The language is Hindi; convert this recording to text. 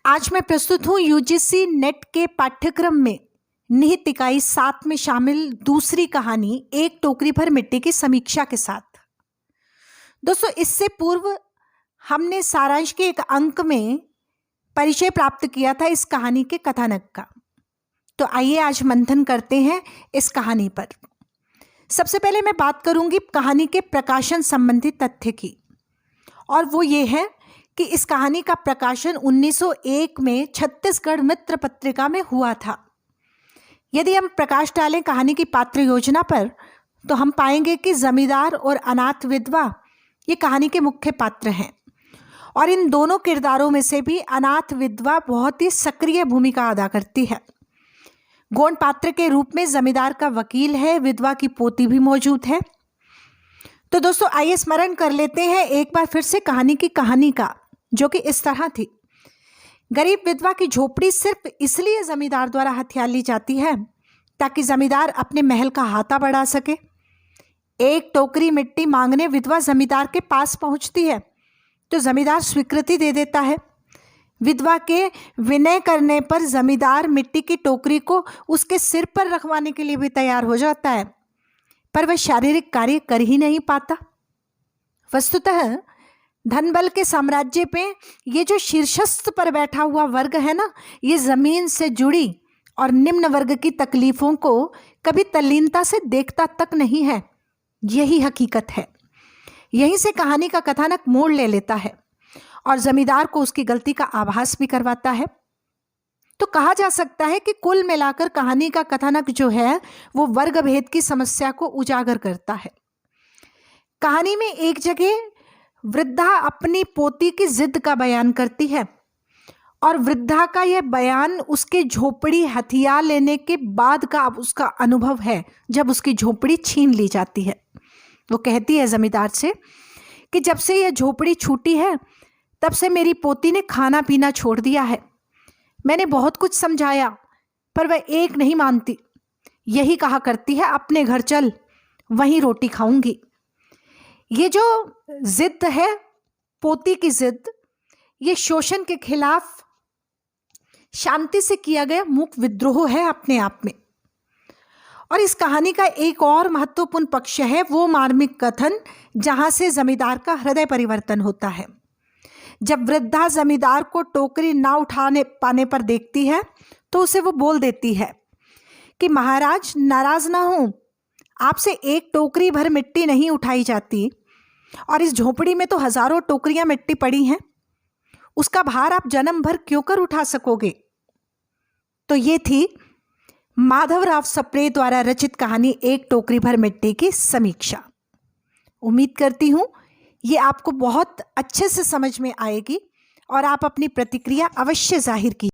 आज मैं प्रस्तुत हूँ यूजीसी नेट के पाठ्यक्रम में निहित इकाई 7 में शामिल दूसरी कहानी एक टोकरी भर मिट्टी की समीक्षा के साथ। दोस्तों, इससे पूर्व हमने सारांश के एक अंक में परिचय प्राप्त किया था इस कहानी के कथानक का। तो आइए आज मंथन करते हैं इस कहानी पर। सबसे पहले मैं बात करूंगी कहानी के प्रकाशन संबंधी तथ्य की, और वो ये है कि इस कहानी का प्रकाशन 1901 में छत्तीसगढ़ मित्र पत्रिका में हुआ था। यदि हम प्रकाश डालें कहानी की पात्र योजना पर, तो हम पाएंगे कि जमींदार और अनाथ विधवा ये कहानी के मुख्य पात्र हैं, और इन दोनों किरदारों में से भी अनाथ विधवा बहुत ही सक्रिय भूमिका अदा करती है। गौण पात्र के रूप में जमींदार का वकील है, विधवा की पोती भी मौजूद है। तो दोस्तों, आइए स्मरण कर लेते हैं एक बार फिर से कहानी का, जो कि इस तरह थी। गरीब विधवा की झोपड़ी सिर्फ इसलिए जमींदार द्वारा हथिया ली जाती है ताकि जमींदार अपने महल का हाथा बढ़ा सके। एक टोकरी मिट्टी मांगने विधवा जमींदार के पास पहुंचती है तो जमींदार स्वीकृति दे देता है। विधवा के विनय करने पर जमींदार मिट्टी की टोकरी को उसके सिर पर रखवाने के लिए भी तैयार हो जाता है, पर वह शारीरिक कार्य कर ही नहीं पाता। वस्तुतः धन बल के साम्राज्य पे ये जो शीर्षस्थ पर बैठा हुआ वर्ग है ना, ये जमीन से जुड़ी और निम्न वर्ग की तकलीफों को कभी तल्लीनता से देखता तक नहीं है। यही हकीकत है। यहीं से कहानी का कथानक मोड़ ले लेता है और जमींदार को उसकी गलती का आभास भी करवाता है। तो कहा जा सकता है कि कुल मिलाकर कहानी का कथानक जो है वो वर्ग भेद की समस्या को उजागर करता है। कहानी में एक जगह वृद्धा अपनी पोती की जिद का बयान करती है, और वृद्धा का यह बयान उसके झोपड़ी हथिया लेने के बाद का अब उसका अनुभव है, जब उसकी झोपड़ी छीन ली जाती है। वो कहती है जमींदार से कि जब से यह झोपड़ी छूटी है तब से मेरी पोती ने खाना पीना छोड़ दिया है। मैंने बहुत कुछ समझाया पर वह एक नहीं मानती। यही कहा करती है अपने घर चल, वहीं रोटी खाऊंगी। ये जो जिद है, पोती की जिद, ये शोषण के खिलाफ शांति से किया गया मूक विद्रोह है अपने आप में। और इस कहानी का एक और महत्वपूर्ण पक्ष है वो मार्मिक कथन, जहां से जमींदार का हृदय परिवर्तन होता है। जब वृद्धा जमींदार को टोकरी ना उठाने पाने पर देखती है तो उसे वो बोल देती है कि महाराज, नाराज ना हो, आपसे एक टोकरी भर मिट्टी नहीं उठाई जाती, और इस झोपड़ी में तो हजारों टोकरियां मिट्टी पड़ी हैं, उसका भार आप जन्म भर क्यों कर उठा सकोगे। तो ये थी माधवराव सप्रे द्वारा रचित कहानी एक टोकरी भर मिट्टी की समीक्षा। उम्मीद करती हूँ ये आपको बहुत अच्छे से समझ में आएगी और आप अपनी प्रतिक्रिया अवश्य जाहिर कीजिए।